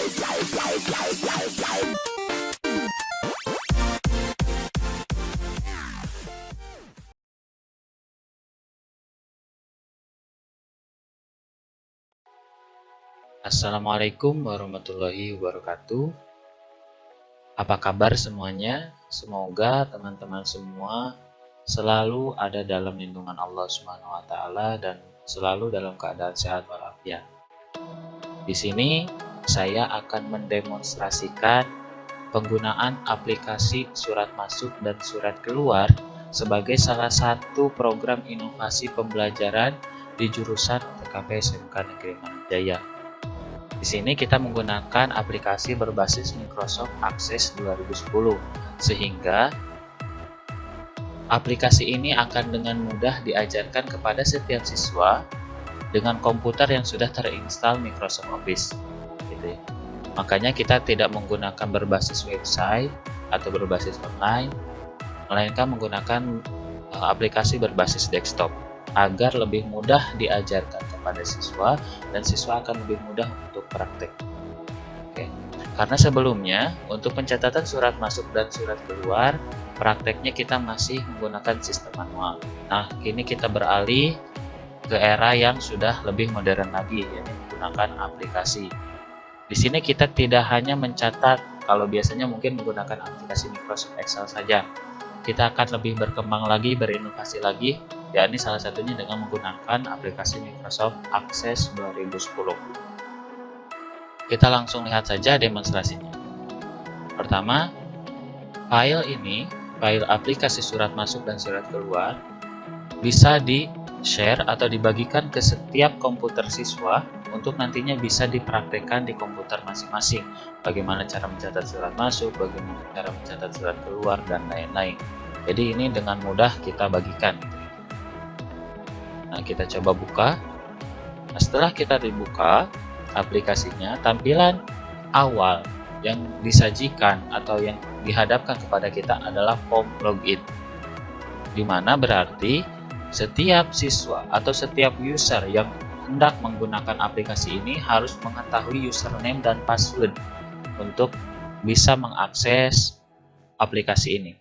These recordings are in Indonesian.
Assalamualaikum warahmatullahi wabarakatuh. Apa kabar semuanya? Semoga teman-teman semua selalu ada dalam lindungan Allah Subhanahu wa taala dan selalu dalam keadaan sehat walafiat. Di sini saya akan mendemonstrasikan penggunaan aplikasi surat masuk dan surat keluar sebagai salah satu program inovasi pembelajaran di jurusan TKP SMK Negeri Manujaya. Di sini kita menggunakan aplikasi berbasis Microsoft Access 2010, sehingga aplikasi ini akan dengan mudah diajarkan kepada setiap siswa dengan komputer yang sudah terinstal Microsoft Office. Gitu ya. Makanya kita tidak menggunakan berbasis website atau berbasis online, melainkan menggunakan aplikasi berbasis desktop agar lebih mudah diajarkan kepada siswa dan siswa akan lebih mudah untuk praktek. Oke. Karena sebelumnya untuk pencatatan surat masuk dan surat keluar prakteknya kita masih menggunakan sistem manual. Nah, kini kita beralih ke era yang sudah lebih modern lagi, yaitu menggunakan aplikasi. Di sini kita tidak hanya mencatat, kalau biasanya mungkin menggunakan aplikasi Microsoft Excel saja. Kita akan lebih berkembang lagi, berinovasi lagi, yakni salah satunya dengan menggunakan aplikasi Microsoft Access 2010. Kita langsung lihat saja demonstrasinya. Pertama, file aplikasi surat masuk dan surat keluar, bisa di-share atau dibagikan ke setiap komputer siswa untuk nantinya bisa dipraktekkan di komputer masing-masing. Bagaimana cara mencatat surat masuk, bagaimana cara mencatat surat keluar, dan lain-lain. Jadi ini dengan mudah kita bagikan. Nah, kita coba buka. Nah, setelah kita dibuka aplikasinya, tampilan awal yang disajikan atau yang dihadapkan kepada kita adalah form login. Di mana berarti setiap siswa atau setiap user yang hendak menggunakan aplikasi ini harus mengetahui username dan password untuk bisa mengakses aplikasi ini.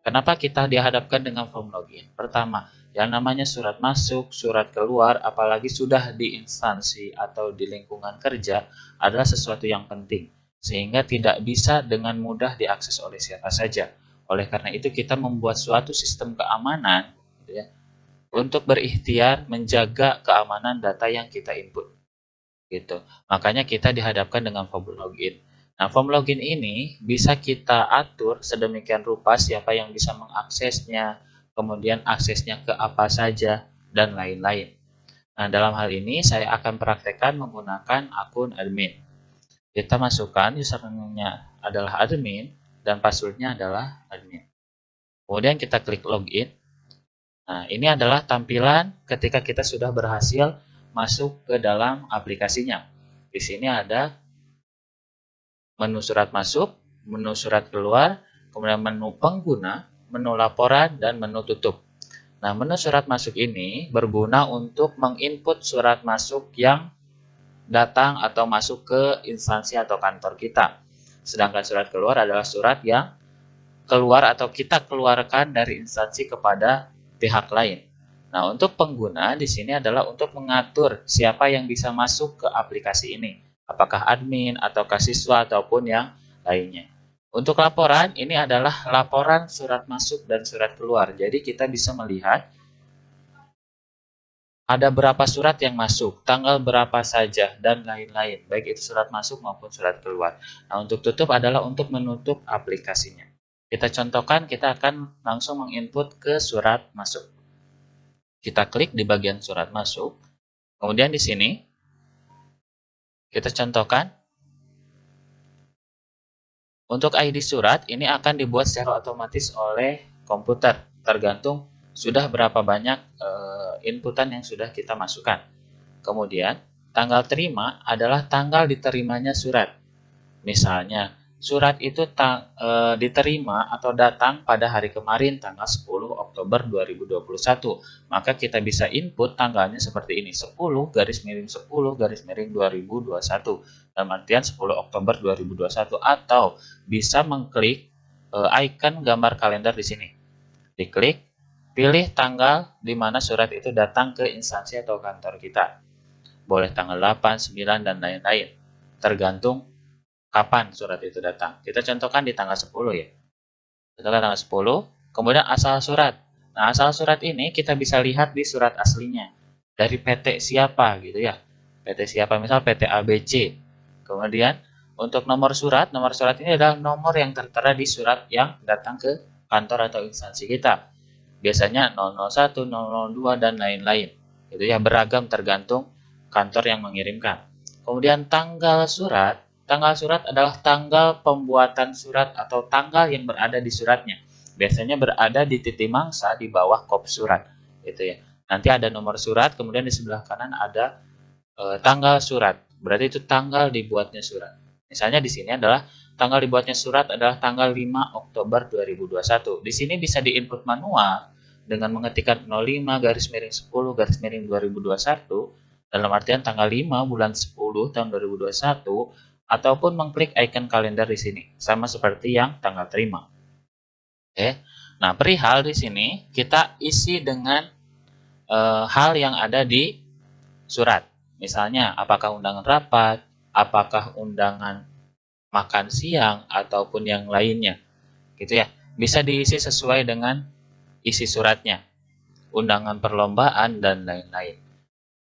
Kenapa kita dihadapkan dengan form login? Pertama, yang namanya surat masuk, surat keluar, apalagi sudah di instansi atau di lingkungan kerja adalah sesuatu yang penting, sehingga tidak bisa dengan mudah diakses oleh siapa saja. Oleh karena itu kita membuat suatu sistem keamanan, gitu ya, untuk berikhtiar menjaga keamanan data yang kita input. Gitu. Makanya kita dihadapkan dengan form login. Nah, form login ini bisa kita atur sedemikian rupa siapa yang bisa mengaksesnya, kemudian aksesnya ke apa saja, dan lain-lain. Nah, dalam hal ini saya akan praktekkan menggunakan akun admin. Kita masukkan username-nya adalah admin dan passwordnya adalah admin. Kemudian kita klik login. Nah, ini adalah tampilan ketika kita sudah berhasil masuk ke dalam aplikasinya. Di sini ada menu surat masuk, menu surat keluar, kemudian menu pengguna, menu laporan, dan menu tutup. Nah, menu surat masuk ini berguna untuk menginput surat masuk yang datang atau masuk ke instansi atau kantor kita. Sedangkan surat keluar adalah surat yang keluar atau kita keluarkan dari instansi kepada pihak lain. Nah, untuk pengguna di sini adalah untuk mengatur siapa yang bisa masuk ke aplikasi ini. Apakah admin, atau siswa, ataupun yang lainnya. Untuk laporan, ini adalah laporan surat masuk dan surat keluar. Jadi kita bisa melihat ada berapa surat yang masuk, tanggal berapa saja, dan lain-lain. Baik itu surat masuk maupun surat keluar. Nah, untuk tutup adalah untuk menutup aplikasinya. Kita contohkan, kita akan langsung menginput ke surat masuk. Kita klik di bagian surat masuk. Kemudian di sini, kita contohkan. Untuk ID surat, ini akan dibuat secara otomatis oleh komputer. Tergantung sudah berapa banyak inputan yang sudah kita masukkan. Kemudian, tanggal terima adalah tanggal diterimanya surat. Misalnya, surat itu diterima atau datang pada hari kemarin tanggal 10 Oktober 2021. Maka kita bisa input tanggalnya seperti ini, 10 garis miring 10 garis miring 2021. Dalam artian 10 Oktober 2021, atau bisa mengklik icon gambar kalender di sini. Diklik, pilih tanggal di mana surat itu datang ke instansi atau kantor kita. Boleh tanggal 8, 9, dan lain-lain. Tergantung kapan surat itu datang. Kita contohkan di tanggal 10 ya. Contohkan tanggal 10, kemudian asal surat. Nah, asal surat ini kita bisa lihat di surat aslinya. Dari PT siapa gitu ya. PT siapa, misal PT ABC. Kemudian untuk nomor surat ini adalah nomor yang tertera di surat yang datang ke kantor atau instansi kita. Biasanya 001, 002, dan lain-lain. Gitu ya, beragam tergantung kantor yang mengirimkan. Kemudian tanggal surat adalah tanggal pembuatan surat atau tanggal yang berada di suratnya. Biasanya berada di titik mangsa di bawah kop surat, gitu ya. Nanti ada nomor surat, kemudian di sebelah kanan ada tanggal surat. Berarti itu tanggal dibuatnya surat. Misalnya di sini adalah tanggal dibuatnya surat adalah tanggal 5 Oktober 2021. Di sini bisa diinput manual dengan mengetikkan 05 garis miring 10 garis miring 2021 dalam artian tanggal 5 bulan 10 tahun 2021, ataupun mengklik icon kalender di sini sama seperti yang tanggal terima. Oke. Nah, perihal di sini kita isi dengan hal yang ada di surat. Misalnya apakah undangan rapat, apakah undangan makan siang, ataupun yang lainnya. Gitu ya. Bisa diisi sesuai dengan isi suratnya. Undangan perlombaan dan lain-lain.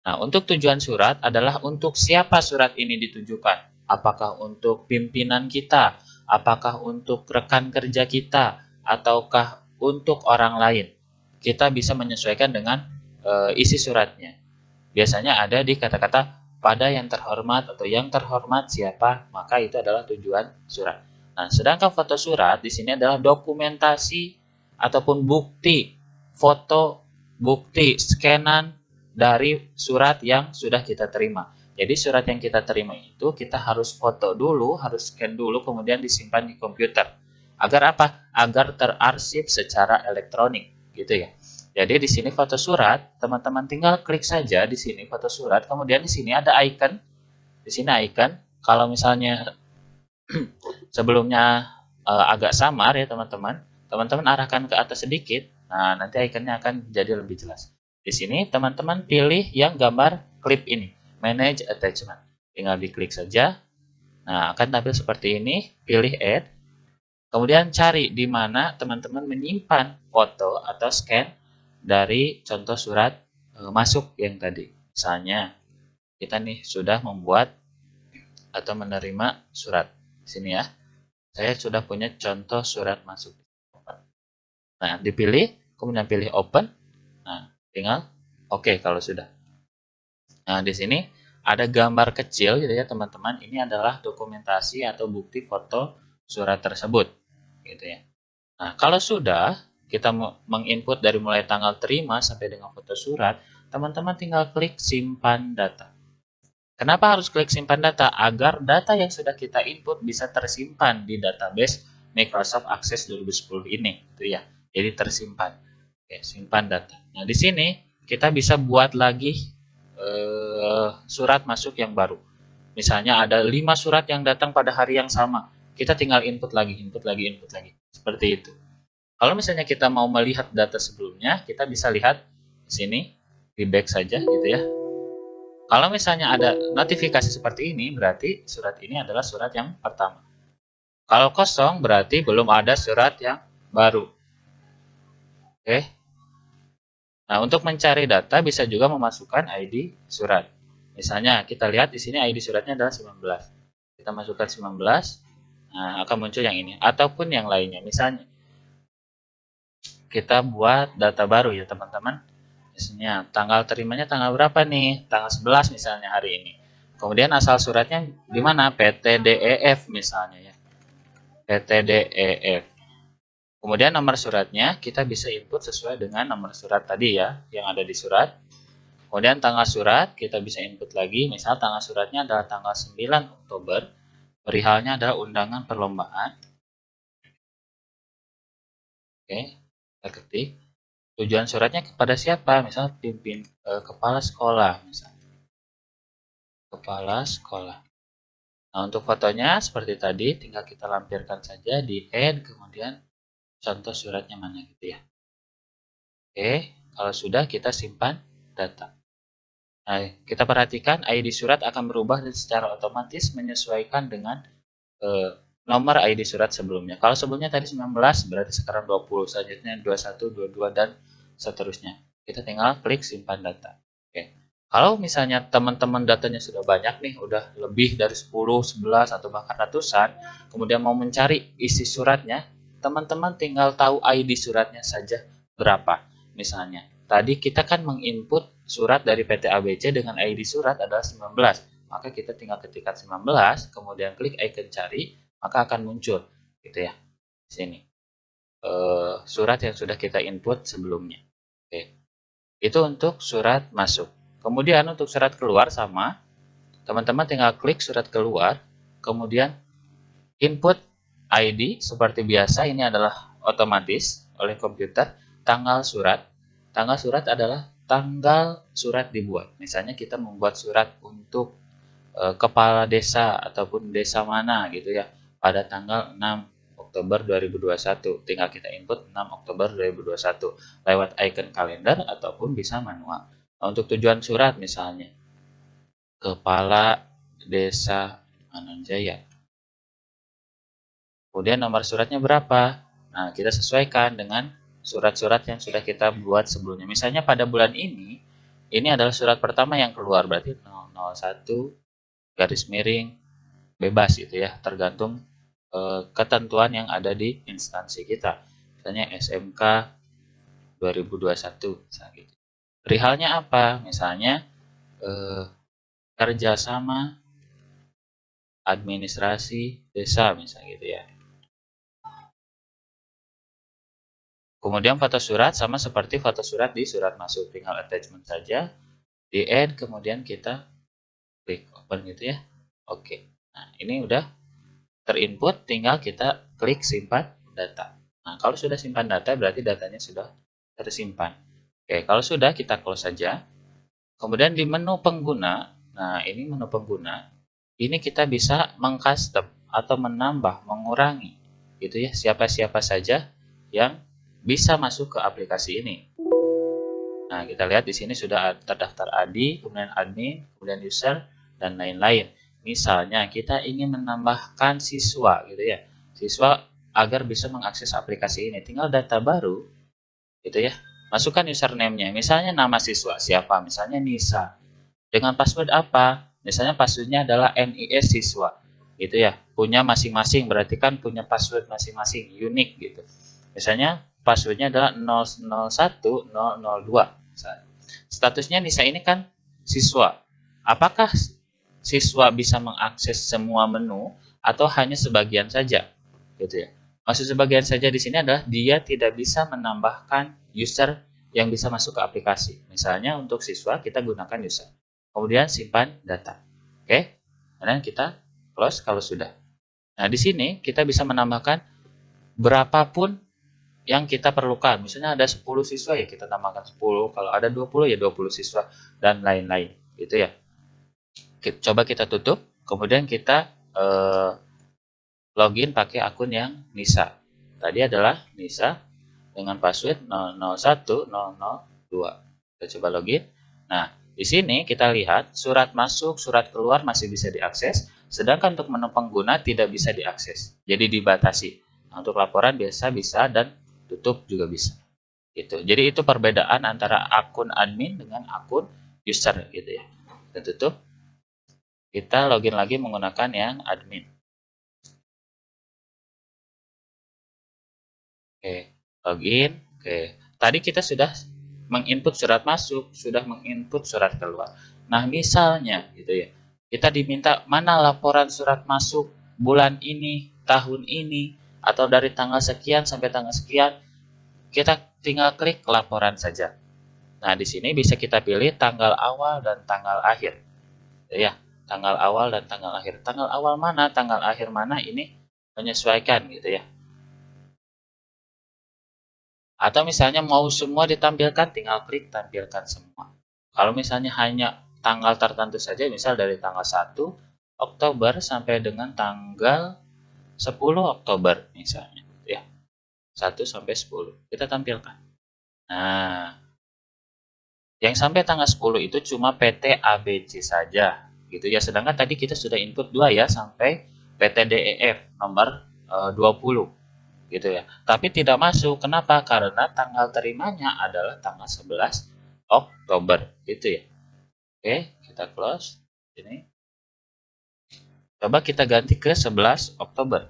Nah, untuk tujuan surat adalah untuk siapa surat ini ditujukan. Apakah untuk pimpinan kita, apakah untuk rekan kerja kita, ataukah untuk orang lain. Kita bisa menyesuaikan dengan isi suratnya. Biasanya ada di kata-kata pada yang terhormat atau yang terhormat siapa, maka itu adalah tujuan surat. Nah, sedangkan foto surat di sini adalah dokumentasi ataupun bukti, foto, bukti, scanan dari surat yang sudah kita terima. Jadi surat yang kita terima itu kita harus foto dulu, harus scan dulu, kemudian disimpan di komputer. Agar apa? Agar terarsip secara elektronik, gitu ya. Jadi di sini foto surat, teman-teman tinggal klik saja di sini foto surat, kemudian di sini ada icon. Di sini icon. Kalau misalnya sebelumnya agak samar ya teman-teman, teman-teman arahkan ke atas sedikit. Nah, nanti ikonnya akan jadi lebih jelas. Di sini teman-teman pilih yang gambar klip ini, Manage Attachment. Tinggal diklik saja. Nah, akan tampil seperti ini. Pilih Add. Kemudian cari di mana teman-teman menyimpan foto atau scan dari contoh surat masuk yang tadi. Misalnya, kita nih sudah membuat atau menerima surat. Di sini ya. Saya sudah punya contoh surat masuk. Nah, dipilih, kemudian pilih Open. Nah, tinggal Oke kalau sudah. Nah, di sini ada gambar kecil gitu ya teman-teman. Ini adalah dokumentasi atau bukti foto surat tersebut. Gitu ya. Nah, kalau sudah kita menginput dari mulai tanggal terima sampai dengan foto surat, teman-teman tinggal klik simpan data. Kenapa harus klik simpan data? Agar data yang sudah kita input bisa tersimpan di database Microsoft Access 2010 ini, gitu ya. Jadi tersimpan. Oke, simpan data. Nah, di sini kita bisa buat lagi surat masuk yang baru. Misalnya ada 5 surat yang datang pada hari yang sama. Kita tinggal input lagi, input lagi, input lagi. Seperti itu. Kalau misalnya kita mau melihat data sebelumnya, kita bisa lihat di sini, di back saja gitu ya. Kalau misalnya ada notifikasi seperti ini, berarti surat ini adalah surat yang pertama. Kalau kosong, berarti belum ada surat yang baru. Oke. Nah, untuk mencari data bisa juga memasukkan ID surat. Misalnya, kita lihat di sini ID suratnya adalah 19. Kita masukkan 19, nah akan muncul yang ini. Ataupun yang lainnya. Misalnya, kita buat data baru ya teman-teman. Misalnya tanggal terimanya tanggal berapa nih? Tanggal 11 misalnya hari ini. Kemudian asal suratnya di mana? PTDEF misalnya ya. PTDEF. Kemudian nomor suratnya kita bisa input sesuai dengan nomor surat tadi ya yang ada di surat. Kemudian tanggal surat kita bisa input lagi. Misal tanggal suratnya adalah tanggal 9 Oktober Perihalnya adalah undangan perlombaan. Oke, kita ketik. Tujuan suratnya kepada siapa? Misalnya kepala sekolah, misalnya. Kepala sekolah. Nah, untuk fotonya seperti tadi, tinggal kita lampirkan saja di add, kemudian contoh suratnya mana gitu ya. Oke, kalau sudah kita simpan data. Nah, kita perhatikan ID surat akan berubah secara otomatis menyesuaikan dengan nomor ID surat sebelumnya. Kalau sebelumnya tadi 19, berarti sekarang 20, selanjutnya 21, 22, dan seterusnya. Kita tinggal klik simpan data. Oke. Kalau misalnya teman-teman datanya sudah banyak nih, udah lebih dari 10, 11, atau bahkan ratusan, kemudian mau mencari isi suratnya, teman-teman tinggal tahu ID suratnya saja berapa. Misalnya, tadi kita kan menginput surat dari PT ABC dengan ID surat adalah 19. Maka kita tinggal ketikkan 19, kemudian klik icon cari, maka akan muncul gitu ya di sini surat yang sudah kita input sebelumnya. Oke, itu untuk surat masuk. Kemudian untuk surat keluar sama, teman-teman tinggal klik surat keluar, kemudian input ID seperti biasa, ini adalah otomatis oleh komputer. Tanggal surat adalah tanggal surat dibuat. Misalnya kita membuat surat untuk kepala desa ataupun desa mana gitu ya pada tanggal 6 Oktober 2021. Tinggal kita input 6 Oktober 2021 lewat icon kalender ataupun bisa manual. Nah, untuk tujuan surat misalnya kepala desa Manonjaya. Kemudian nomor suratnya berapa? Nah, kita sesuaikan dengan surat-surat yang sudah kita buat sebelumnya. Misalnya pada bulan ini adalah surat pertama yang keluar, berarti 001 garis miring bebas gitu ya, tergantung ketentuan yang ada di instansi kita. Misalnya SMK 2021 misalnya gitu. Perihalnya apa? Misalnya kerjasama administrasi desa misalnya gitu ya. Kemudian foto surat sama seperti foto surat di surat masuk, tinggal attachment saja, di add, kemudian kita klik open gitu ya. Oke, nah ini udah terinput, tinggal kita klik simpan data. Nah, kalau sudah simpan data, berarti datanya sudah tersimpan. Oke, kalau sudah, kita close saja. Kemudian di menu pengguna, nah ini menu pengguna, ini kita bisa mengcustom atau menambah, mengurangi, gitu ya, siapa-siapa saja yang bisa masuk ke aplikasi ini. Nah, kita lihat di sini sudah terdaftar ID, kemudian admin, kemudian user, dan lain-lain. Misalnya, kita ingin menambahkan siswa, gitu ya. Siswa agar bisa mengakses aplikasi ini. Tinggal data baru, gitu ya. Masukkan username-nya. Misalnya nama siswa, siapa? Misalnya Nisa. Dengan password apa? Misalnya passwordnya adalah NIS siswa. Gitu ya. Punya masing-masing, berarti kan punya password masing-masing, unik gitu. Misalnya passwordnya adalah 001002. Statusnya Nisa ini kan siswa. Apakah siswa bisa mengakses semua menu atau hanya sebagian saja? Gitu ya. Maksud sebagian saja di sini adalah dia tidak bisa menambahkan user yang bisa masuk ke aplikasi. Misalnya untuk siswa kita gunakan user. Kemudian simpan data. Oke. Kemudian kita close kalau sudah. Nah, di sini kita bisa menambahkan berapapun yang kita perlukan. Misalnya ada 10 siswa ya kita tambahkan 10, kalau ada 20 ya 20 siswa dan lain-lain gitu ya. Coba kita tutup, kemudian kita login pakai akun yang Nisa. Tadi adalah Nisa dengan password 001002. Kita coba login. Nah, di sini kita lihat surat masuk, surat keluar masih bisa diakses, sedangkan untuk menu pengguna tidak bisa diakses. Jadi dibatasi. Nah, untuk laporan biasa bisa dan tutup juga bisa. Gitu. Jadi itu perbedaan antara akun admin dengan akun user gitu ya. Kita tutup. Kita login lagi menggunakan yang admin. Oke, login. Oke. Tadi kita sudah menginput surat masuk, sudah menginput surat keluar. Nah, misalnya gitu ya. Kita diminta mana laporan surat masuk bulan ini, tahun ini, atau dari tanggal sekian sampai tanggal sekian. Kita tinggal klik laporan saja. Nah, di sini bisa kita pilih tanggal awal dan tanggal akhir. Ya, tanggal awal dan tanggal akhir. Tanggal awal mana, tanggal akhir mana ini menyesuaikan gitu ya. Atau misalnya mau semua ditampilkan, tinggal klik tampilkan semua. Kalau misalnya hanya tanggal tertentu saja, misal dari tanggal 1 Oktober sampai dengan tanggal 10 Oktober misalnya ya. 1 sampai 10 kita tampilkan. Nah, yang sampai tanggal 10 itu cuma PT ABC saja gitu ya. Sedangkan tadi kita sudah input 2 ya sampai PT DEF nomor 20 gitu ya. Tapi tidak masuk. Kenapa? Karena tanggal terimanya adalah tanggal 11 Oktober gitu ya. Oke, kita close ini. Coba kita ganti ke 11 Oktober.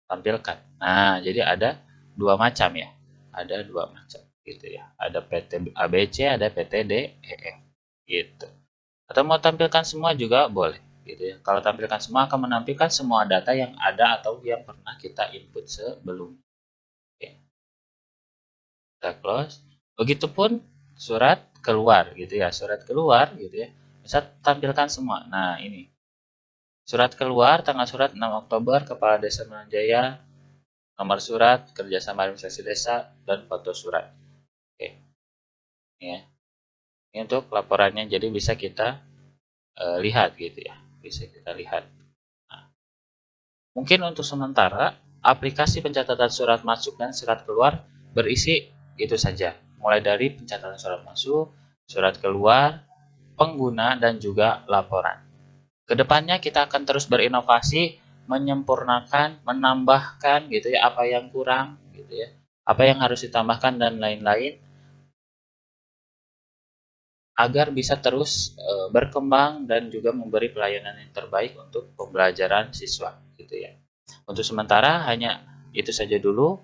Tampilkan. Nah, jadi ada dua macam ya. Ada dua macam gitu ya. Ada PT ABC, ada PT DEF gitu. Atau mau tampilkan semua juga boleh gitu ya. Kalau tampilkan semua akan menampilkan semua data yang ada atau yang pernah kita input sebelumnya. Oke. Kita close. Begitupun surat keluar gitu ya. Surat keluar gitu ya. Bisa tampilkan semua. Nah, ini. Surat keluar tanggal surat 6 Oktober Kepala Desa Manjaya, nomor surat, kerjasama administrasi desa, dan foto surat. Oke, ini ya. Ini untuk laporannya, jadi bisa kita lihat gitu ya. Bisa kita lihat. Nah, mungkin untuk sementara, aplikasi pencatatan surat masuk dan surat keluar berisi itu saja. Mulai dari pencatatan surat masuk, surat keluar, pengguna, dan juga laporan. Kedepannya kita akan terus berinovasi, menyempurnakan, menambahkan gitu ya apa yang kurang gitu ya, apa yang harus ditambahkan dan lain-lain agar bisa terus berkembang dan juga memberi pelayanan yang terbaik untuk pembelajaran siswa gitu ya. Untuk sementara hanya itu saja dulu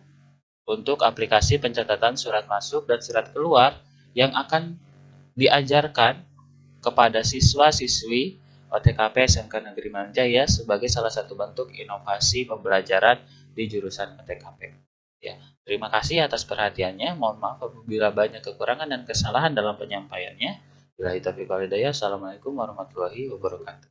untuk aplikasi pencatatan surat masuk dan surat keluar yang akan diajarkan kepada siswa-siswi OTKP SMK Negeri Manjaya sebagai salah satu bentuk inovasi pembelajaran di jurusan OTKP. Ya, terima kasih atas perhatiannya. Mohon maaf apabila banyak kekurangan dan kesalahan dalam penyampaiannya. Billahi taufiq wal hidayah. Assalamualaikum warahmatullahi wabarakatuh.